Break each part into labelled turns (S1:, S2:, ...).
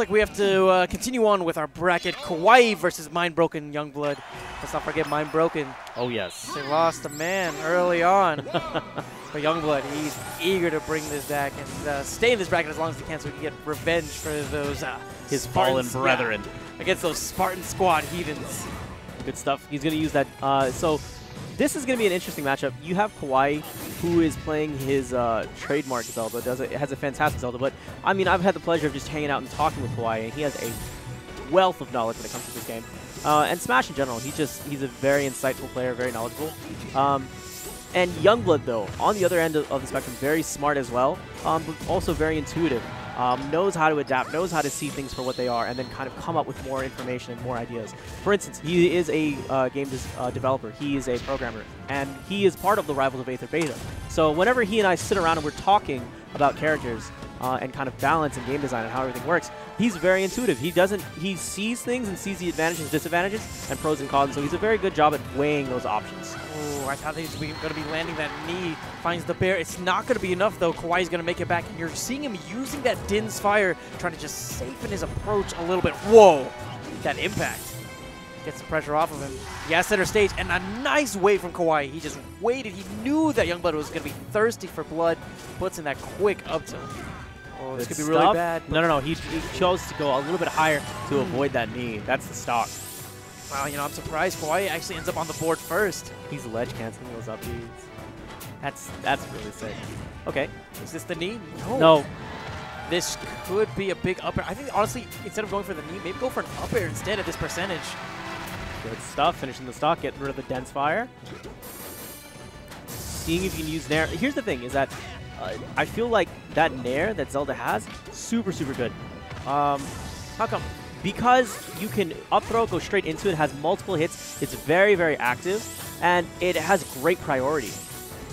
S1: Like we have to continue on with our bracket. Kawaii versus Mind Broken Youngblood. Let's not forget Mind Broken.
S2: Oh, yes.
S1: They lost a man early on. But Youngblood, he's eager to bring this back and stay in this bracket as long as he can so he can get revenge for those
S2: his fallen brethren.
S1: Yeah, against those Spartan Squad heathens.
S2: Good stuff. He's going to use that. So this is going to be an interesting matchup. You have Kawaii, who is playing his trademark Zelda. Has a fantastic Zelda. But, I mean, I've had the pleasure of just hanging out and talking with Kawaii, and he has a wealth of knowledge when it comes to this game. And Smash in general. He's a very insightful player, very knowledgeable. And Youngblood, though, on the other end of the spectrum, very smart as well, but also very intuitive. Knows how to adapt, knows how to see things for what they are, and then kind of come up with more information and more ideas. For instance, he is a game developer. He is a programmer, and he is part of the Rivals of Aether Beta. So whenever he and I sit around and we're talking about characters and kind of balance and game design and how everything works, he's very intuitive. He sees things and sees the advantages, disadvantages, and pros and cons. So he's a very good job at weighing those options.
S1: Oh, I thought he was going to be landing that knee. Finds the bear. It's not going to be enough, though. Kawaii's going to make it back, and you're seeing him using that Din's Fire, trying to just safeten his approach a little bit. Whoa! That impact. Gets the pressure off of him. Yeah, center stage, and a nice wave from Kawaii. He just waited. He knew that Youngblood was going to be thirsty for blood. Puts in that quick up tilt. Oh, this could be really bad.
S2: No. He chose to go a little bit higher to avoid that knee. That's the stock.
S1: Wow, you know, I'm surprised Kawaii actually ends up on the board first.
S2: He's ledge canceling those up Bs. That's really sick. Okay.
S1: Is this the knee?
S2: No.
S1: This could be a big up air. I think, honestly, instead of going for the knee, maybe go for an up air instead at this percentage.
S2: Good stuff. Finishing the stock, getting rid of the dense fire. Seeing if you can use Nair. Here's the thing, is that I feel like that Nair that Zelda has, super, super good. How come? Because you can up throw, go straight into it, has multiple hits, it's very, very active, and it has great priority.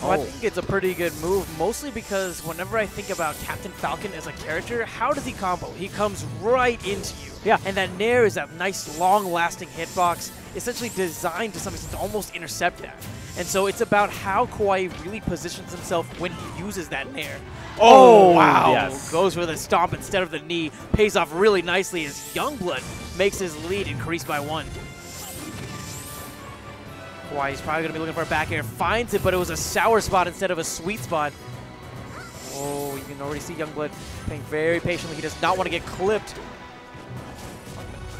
S1: Oh, I think it's a pretty good move, mostly because whenever I think about Captain Falcon as a character, how does he combo? He comes right into you.
S2: Yeah.
S1: And that Nair is that nice, long-lasting hitbox, essentially designed to some extent to almost intercept that. And so it's about how Kawaii really positions himself when he uses that Nair. Oh, wow.
S2: Yes.
S1: Goes for the stomp instead of the knee. Pays off really nicely as Youngblood makes his lead increase by 1. Kawaii's probably going to be looking for a back air. Finds it, but it was a sour spot instead of a sweet spot. Oh, you can already see Youngblood playing very patiently. He does not want to get clipped.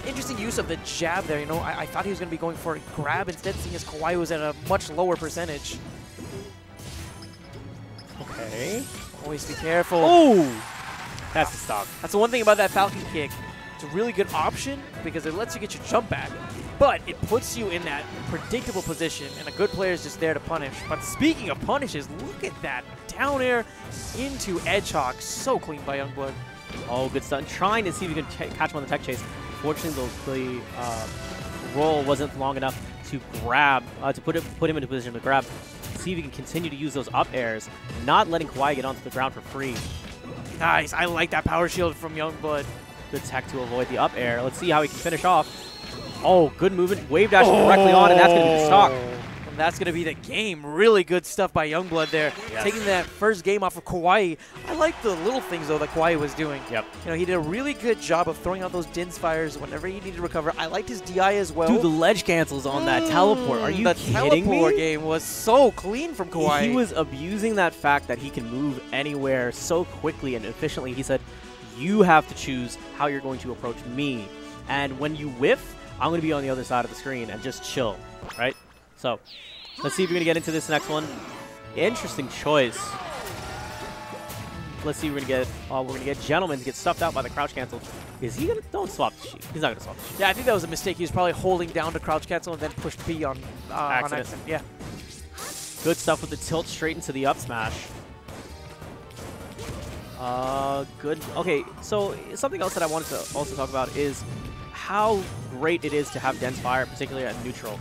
S1: Interesting use of the jab there. You know, I thought he was going to be going for a grab instead, seeing as Kawaii was at a much lower percentage.
S2: Okay.
S1: Always be careful.
S2: Oh! That's the stock.
S1: That's the one thing about that Falcon kick. It's a really good option because it lets you get your jump back, but it puts you in that predictable position, and a good player is just there to punish. But speaking of punishes, look at that down air into edge hawk. So clean by Youngblood.
S2: Oh, good stuff. Trying to see if you can catch him on the tech chase. Unfortunately, the roll wasn't long enough to grab, to put him into position to grab. See if he can continue to use those up airs, not letting Kawaii get onto the ground for free.
S1: Nice. I like that power shield from Youngblood.
S2: Good tech to avoid the up air. Let's see how he can finish off. Oh, good movement. Wave dash directly on, and that's going to be the stock.
S1: And that's going to be the game. Really good stuff by Youngblood there.
S2: Yes.
S1: Taking that first game off of Kawaii. I like the little things, though, that Kawaii was doing.
S2: Yep.
S1: You know, he did a really good job of throwing out those Din's Fires whenever he needed to recover. I liked his DI as well.
S2: Dude, the ledge cancels on that teleport. Are you kidding me?
S1: The teleport game was so clean from Kawaii.
S2: He was abusing that fact that he can move anywhere so quickly and efficiently. He said, you have to choose how you're going to approach me. And when you whiff, I'm going to be on the other side of the screen and just chill, right? So, let's see if we're going to get into this next one. Interesting choice. Let's see, we're going to get Gentleman to get stuffed out by the crouch cancel. Is he going to? Don't swap the sheet. He's not going to swap the sheet.
S1: Yeah, I think that was a mistake. He was probably holding down to crouch cancel and then pushed B on accident. Yeah.
S2: Good stuff with the tilt straight into the up smash. Good. Okay, so something else that I wanted to also talk about is how great it is to have dense fire, particularly at neutral.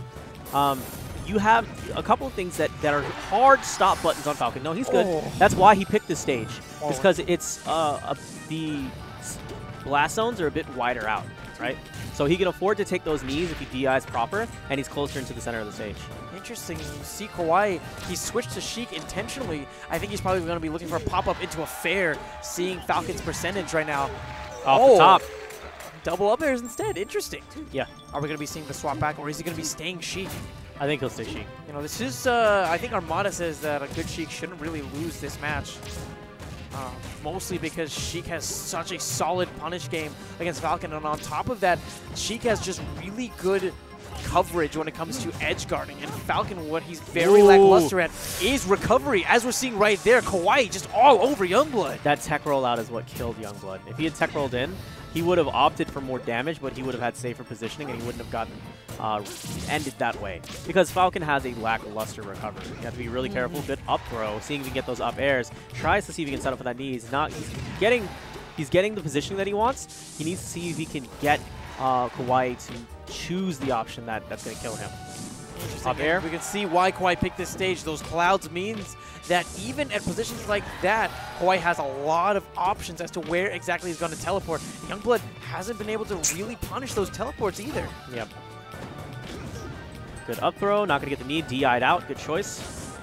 S2: You have a couple of things that are hard stop buttons on Falcon. No, he's good. Oh. That's why he picked this stage. It's because it's the blast zones are a bit wider out, right? So he can afford to take those knees if he DIs proper, and he's closer into the center of the stage.
S1: Interesting. You see Kawaii, he switched to Sheik intentionally. I think he's probably going to be looking for a pop-up into a fair, seeing Falcon's percentage right now.
S2: Off the top.
S1: double up airs instead. Interesting.
S2: Yeah.
S1: Are we going to be seeing the swap back, or is he going to be staying Sheik?
S2: I think he'll stay Sheik.
S1: You know, this is, I think Armada says that a good Sheik shouldn't really lose this match. Mostly because Sheik has such a solid punish game against Falcon, and on top of that, Sheik has just really good coverage when it comes to edge guarding, and Falcon, what he's very lackluster at is recovery, as we're seeing right there. Kawaii just all over Youngblood.
S2: That tech rollout is what killed Youngblood. If he had tech rolled in, he would have opted for more damage, but he would have had safer positioning, and he wouldn't have gotten ended that way. Because Falcon has a lackluster recovery. You have to be really careful. Good up throw, seeing if he can get those up airs. Tries to see if he can set up for that knee. He's getting the positioning that he wants. He needs to see if he can get Kawaii to choose the option that's going to kill him. Up air.
S1: We can see why Kawaii picked this stage. Those clouds means that even at positions like that, Kawaii has a lot of options as to where exactly he's going to teleport. Youngblood hasn't been able to really punish those teleports either.
S2: Yep. Good up throw. Not going to get the knee. DI'd out. Good choice.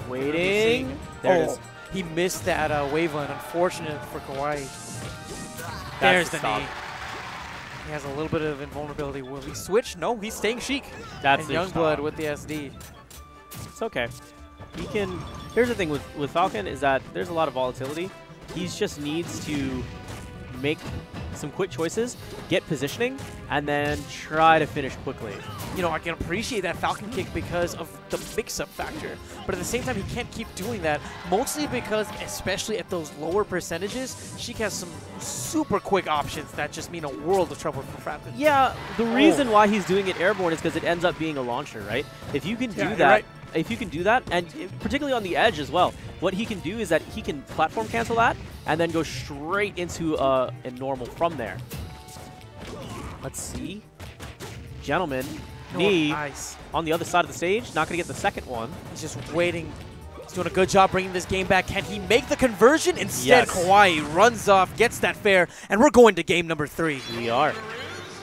S2: Waiting. There it is.
S1: He missed that waveland. Unfortunate for Kawaii. There's the knee. He has a little bit of invulnerability. Will he switch? No, he's staying Sheik.
S2: That's
S1: and Youngblood with the SD.
S2: It's okay. He can. Here's the thing with Falcon is that there's a lot of volatility. He just needs to make some quick choices, get positioning, and then try to finish quickly.
S1: You know, I can appreciate that Falcon kick because of the mix-up factor, but at the same time, he can't keep doing that, mostly because, especially at those lower percentages, Sheik has some super quick options that just mean a world of trouble for Falcon.
S2: Yeah, the reason why he's doing it airborne is because it ends up being a launcher, right? If you can do that,
S1: right.
S2: If you can do that, and particularly on the edge as well, what he can do is that he can platform cancel that and then go straight into a normal from there. Let's see. Gentleman, knee on the other side of the stage. Not going to get the second one.
S1: He's just waiting. He's doing a good job bringing this game back. Can he make the conversion? Instead,
S2: Yes.
S1: Kawaii runs off, gets that fair, and we're going to game number 3.
S2: We are.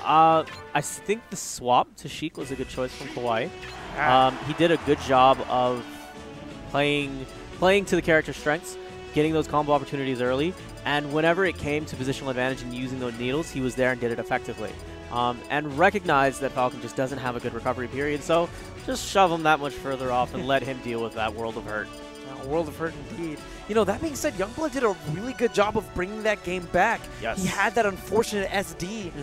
S2: I think the swap to Sheik was a good choice from Kawaii. He did a good job of playing to the character's strengths, getting those combo opportunities early, and whenever it came to positional advantage and using those needles, he was there and did it effectively. And recognized that Falcon just doesn't have a good recovery period, so just shove him that much further off and let him deal with that World of Hurt.
S1: World of Hurt indeed. You know, that being said, Youngblood did a really good job of bringing that game back.
S2: Yes.
S1: He had that unfortunate SD,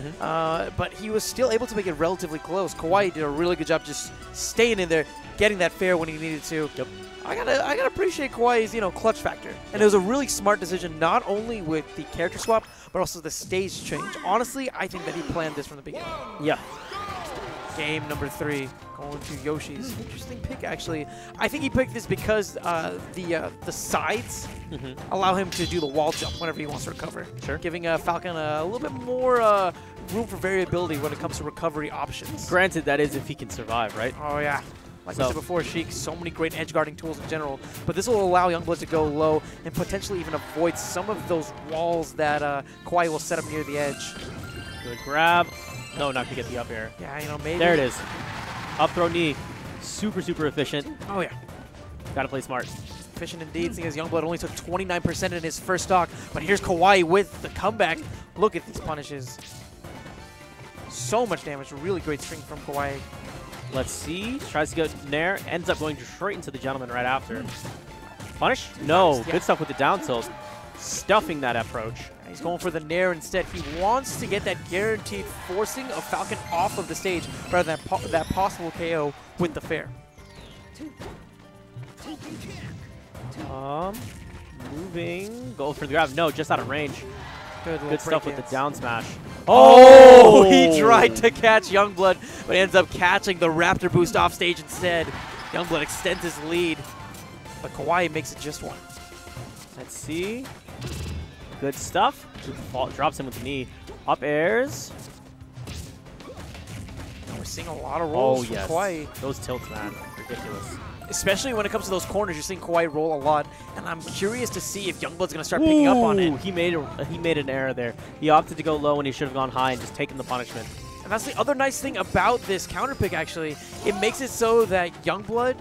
S1: but he was still able to make it relatively close. Kawaii did a really good job just staying in there, getting that fair when he needed to.
S2: Yep.
S1: I gotta appreciate Kawaii's, clutch factor. And it was a really smart decision, not only with the character swap, but also the stage change. Honestly, I think that he planned this from the beginning.
S2: Yeah.
S1: Game number 3, going to Yoshi's. Interesting pick, actually. I think he picked this because the sides allow him to do the wall jump whenever he wants to recover.
S2: Sure.
S1: Giving Falcon a little bit more room for variability when it comes to recovery options.
S2: Granted, that is if he can survive, right?
S1: Oh, yeah. Like I said before, Sheik, so many great edge guarding tools in general, but this will allow Youngblood to go low and potentially even avoid some of those walls that Kawaii will set up near the edge.
S2: Good grab. No, not to get the up air.
S1: Yeah, maybe.
S2: There it is. Up throw knee. Super, super efficient.
S1: Oh, yeah.
S2: Gotta play smart.
S1: Efficient indeed, seeing as Youngblood only took 29% in his first stock. But here's Kawaii with the comeback. Look at these punishes. So much damage. Really great string from Kawaii.
S2: Let's see. Tries to get Nair. Ends up going straight into the gentleman right after. Punish? No.
S1: Yeah.
S2: Good stuff with the down tilt. Stuffing that approach.
S1: He's going for the Nair instead. He wants to get that guaranteed forcing of Falcon off of the stage rather than that possible KO with the fair.
S2: Moving. Go for the grab. No, just out of range. Good stuff with the down smash.
S1: Oh, he tried to catch Youngblood, but ends up catching the Raptor boost off stage instead. Youngblood extends his lead, but Kawaii makes it just one.
S2: Let's see. Good stuff. Drops him with the knee. Up airs.
S1: And we're seeing a lot of rolls from Kawaii.
S2: Those tilts, man. Ridiculous.
S1: Especially when it comes to those corners, you're seeing Kawaii roll a lot, and I'm curious to see if Youngblood's going to start picking up on it.
S2: He made an error there. He opted to go low when he should have gone high and just taken the punishment.
S1: And that's the other nice thing about this counter pick, actually. It makes it so that Youngblood,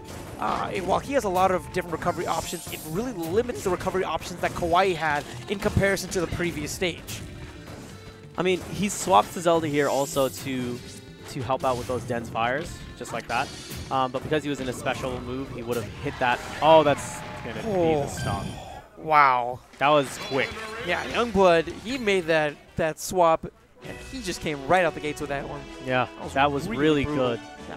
S1: while he has a lot of different recovery options, it really limits the recovery options that Kawaii had in comparison to the previous stage.
S2: I mean, he swapped to Zelda here also to help out with those dense fires, just like that. But because he was in a special move, he would have hit that. Oh, that's going to be the stop.
S1: Wow.
S2: That was quick.
S1: Yeah, Youngblood, he made that swap, and he just came right out the gates with that one.
S2: Yeah, that was really
S1: brutal.
S2: good.
S1: Yeah.